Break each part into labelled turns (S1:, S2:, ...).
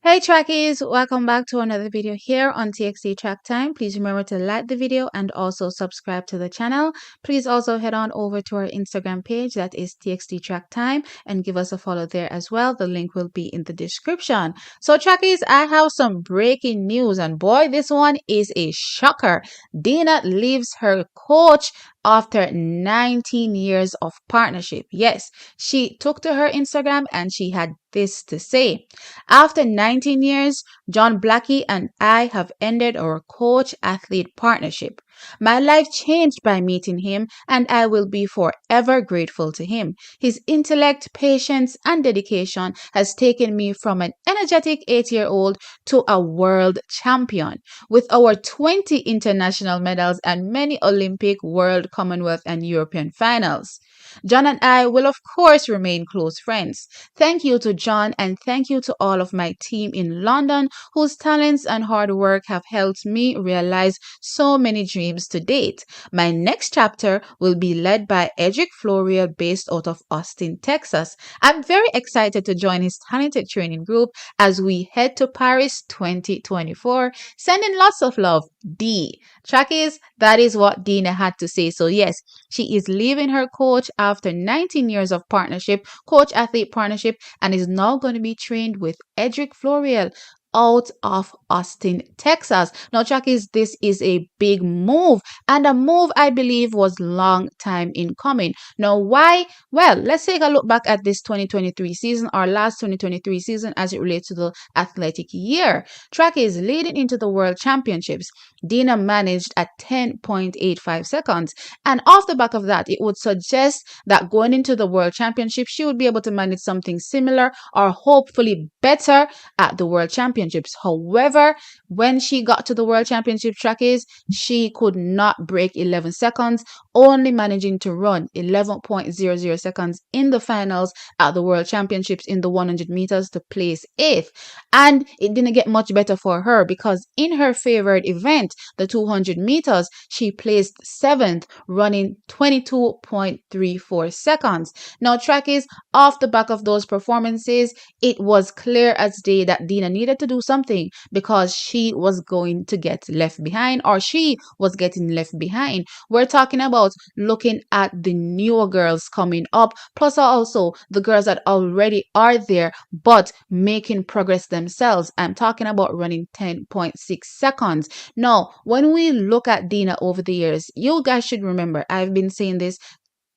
S1: Hey trackies, welcome back to another video here on TXT Track Time. Please remember to like the video and also subscribe to the channel. Please also head on over to our Instagram page, that is TXT Track Time, and give us a follow there as well. The link will be in the description. So trackies, I have some breaking news, and boy, this one is a shocker. Dina leaves her coach after 19 years of partnership. Yes, she took to her Instagram and she had this to say. After 19 years, John Blackie and I have ended our coach athlete partnership. My life changed by meeting him, and I will be forever grateful to him. His intellect, patience, and dedication has taken me from an energetic 8-year-old to a world champion. With our 20 international medals and many Olympic, World, Commonwealth, and European finals. John and I will, of course, remain close friends. Thank you to John, and thank you to all of my team in London whose talents and hard work have helped me realize so many dreams to date. My next chapter will be led by Edric Florial, based out of Austin, Texas. I'm very excited to join his talented training group as we head to Paris 2024. Sending lots of love, D. Trackies, that is what Dina had to say. So yes, she is leaving her coach after 19 years of partnership, coach-athlete partnership, and is now going to be trained with Edric Florial out of Austin, Texas. Now, trackies, this is a big move, and a move I believe was long time in coming. Now, why? Well, let's take a look back at this 2023 season, our last 2023 season, as it relates to the athletic year. Trackies, leading into the World Championships, Dina managed at 10.85 seconds, and off the back of that, it would suggest that going into the World Championship, she would be able to manage something similar or hopefully better at the World Championships. However, when she got to the World Championship trackies, she could not break 11 seconds, only managing to run 11.00 seconds in the finals at the World Championships in the 100 meters to place 8th. And it didn't get much better for her because in her favorite event, the 200 meters, she placed 7th, running 22.34 seconds. Now, trackies, off the back of those performances, it was clear as day that Dina needed to do something because she was going to get left behind, or she was getting left behind. We're talking about looking at the newer girls coming up, plus also the girls that already are there but making progress themselves. I'm talking about running 10.6 seconds. Now, when we look at Dina over the years, you guys should remember, I've been saying this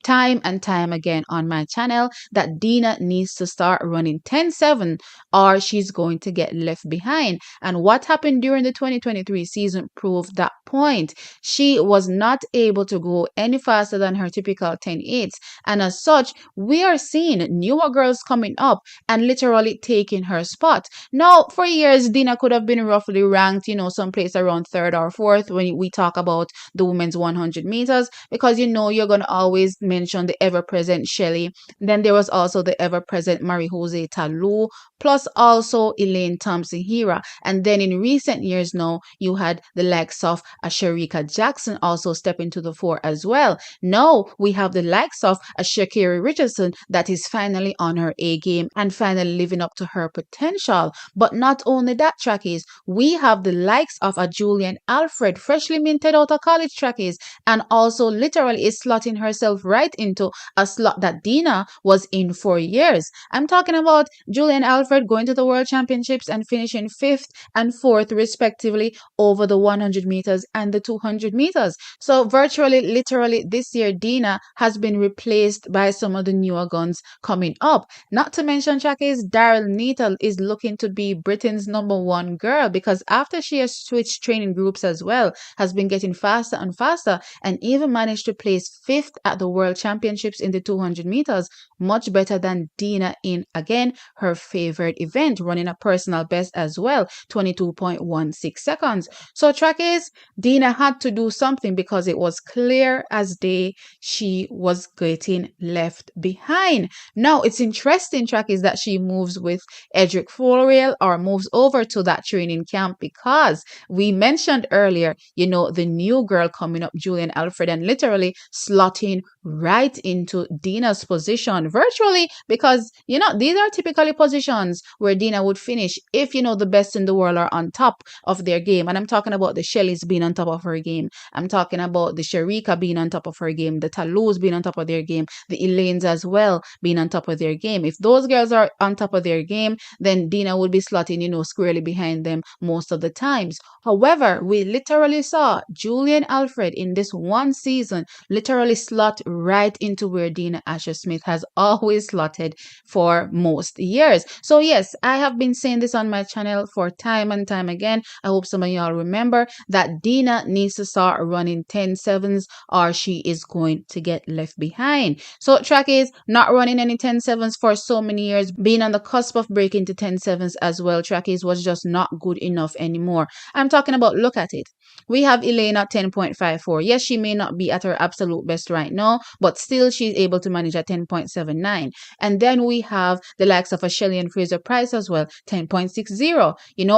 S1: time and time again on my channel, that Dina needs to start running 10.7 or she's going to get left behind. And what happened during the 2023 season proved that point. She was not able to go any faster than her typical 10.8, and as such, we are seeing newer girls coming up and literally taking her spot. Now, for years, Dina could have been roughly ranked, someplace around 3rd or 4th when we talk about the women's 100 meters, because you're going to always mention the ever-present Shelly. Then there was also the ever-present Marie Jose Talou, plus also Elaine Thompson Hira. And then in recent years now, you had the likes of a Sharika Jackson also step into the fore as well. Now we have the likes of a Shakira Richardson that is finally on her A game and finally living up to her potential. But not only that, trackies, we have the likes of a Julian Alfred, freshly minted out of college, trackies, and also literally is slotting herself right into a slot that Dina was in for years. I'm talking about Julian Alfred going to the World Championships and finishing 5th and 4th respectively over the 100 meters and the 200 meters. So virtually, literally this year, Dina has been replaced by some of the newer guns coming up. Not to mention, trackies, Daryl Neatle is looking to be Britain's #1 girl, because after she has switched training groups as well, has been getting faster and faster, and even managed to place 5th at the World Championships in the 200 meters, much better than Dina in, again, her favorite event, running a personal best as well, 22.16 seconds. So trackies, Dina had to do something because it was clear as day she was getting left behind. Now, it's interesting, trackies, that she moves with Edric Florial, or moves over to that training camp, because we mentioned earlier, the new girl coming up, Julian Alfred, and literally slotting right into Dina's position virtually, because these are typically positions where Dina would finish if the best in the world are on top of their game. And I'm talking about the Shellys being on top of her game. I'm talking about the Sharika being on top of her game, the Talus being on top of their game, the Elaines as well being on top of their game. If those girls are on top of their game, then Dina would be slotting, squarely behind them most of the times. However, we literally saw Julian Alfred in this one season literally slot right into where Dina Asher Smith has always slotted for most years. So yes, I have been saying this on my channel for time and time again. I hope some of y'all remember that Dina needs to start running 10-7s or she is going to get left behind. So track is not running any 10-7s for so many years, being on the cusp of breaking to 10-7s as well. Trackies was just not good enough anymore. I'm talking about, look at it. We have Elaine at 10.54. Yes, she may not be at her absolute best right now, but still she's able to manage at 10.79. And then we have the likes of a Shelly-Ann Fraser Price as well, 10.60.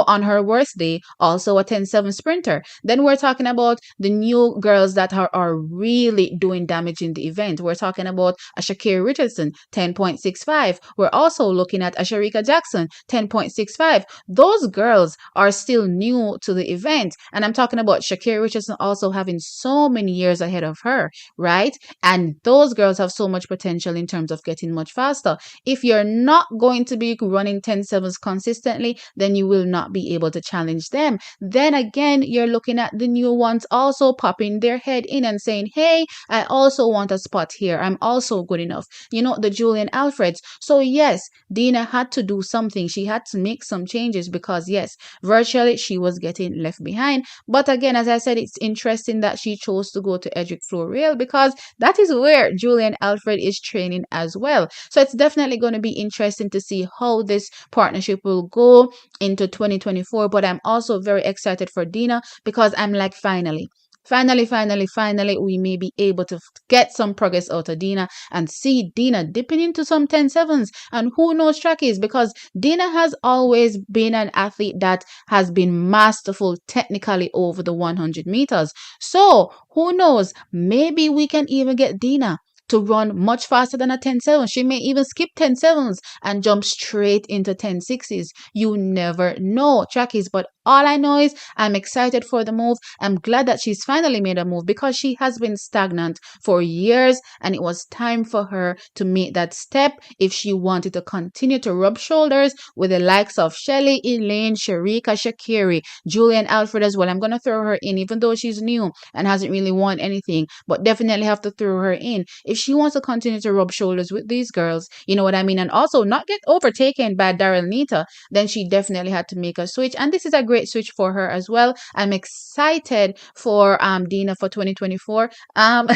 S1: On her worst day, also a 10-7 sprinter. Then we're talking about the new girls that are really doing damage in the event. We're talking about a Shakira Richardson, 10.65. We're also looking at a Sharika Jackson, 10.65. Those girls are still new to the event. And I'm talking about Shakira Richardson also having so many years ahead of her, right? And those girls have so much potential in terms of getting much faster. If you're not going to be running 10-7s consistently, then you will not be able to challenge them. Then again, you're looking at the new ones also popping their head in and saying, hey, I also want a spot here. I'm also good enough. The Julian Alfreds. So yes, Dina had to do something. She had to make some changes because yes, virtually she was getting left behind. But again, as I said, it's interesting that she chose to go to Edric Floreal because that is where Julian Alfred is training as well. So it's definitely going to be interesting to see how this partnership will go into 2024. But I'm also very excited for Dina because I'm like, finally, we may be able to get some progress out of Dina and see Dina dipping into some 10-7s. And who knows, trackies, because Dina has always been an athlete that has been masterful technically over the 100 meters. So who knows, maybe we can even get Dina to run much faster than a 10-7. She may even skip 10-7s and jump straight into 10-6s. You never know, trackies. But all I know is I'm excited for the move. I'm glad that she's finally made a move because she has been stagnant for years and it was time for her to make that step if she wanted to continue to rub shoulders with the likes of Shelly, Elaine, Sharika, Shakiri, Julian Alfred as well. I'm going to throw her in even though she's new and hasn't really won anything, but definitely have to throw her in if she wants to continue to rub shoulders with these girls, you know what I mean, and also not get overtaken by Daryl Nita. Then she definitely had to make a switch, and this is a great switch for her as well. I'm excited for Dina for 2024. I'm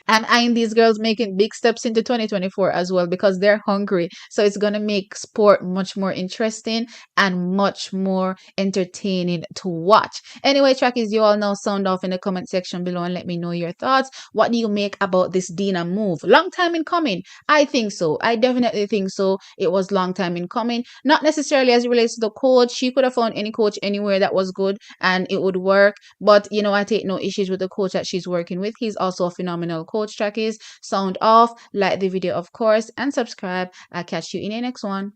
S1: eyeing these girls making big steps into 2024 as well because they're hungry. So it's gonna make sport much more interesting and much more entertaining to watch. Anyway, trackies, you all know, sound off in the comment section below and let me know your thoughts. What do you make about this Dina move? Long time in coming. I think so. I definitely think so. It was long time in coming. Not necessarily as it relates to the coach. She could have found any coach anywhere that was good and it would work. But I take no issues with the coach that she's working with. He's also a phenomenal coach, trackies. Sound off, like the video of course, and subscribe. I'll catch you in the next one.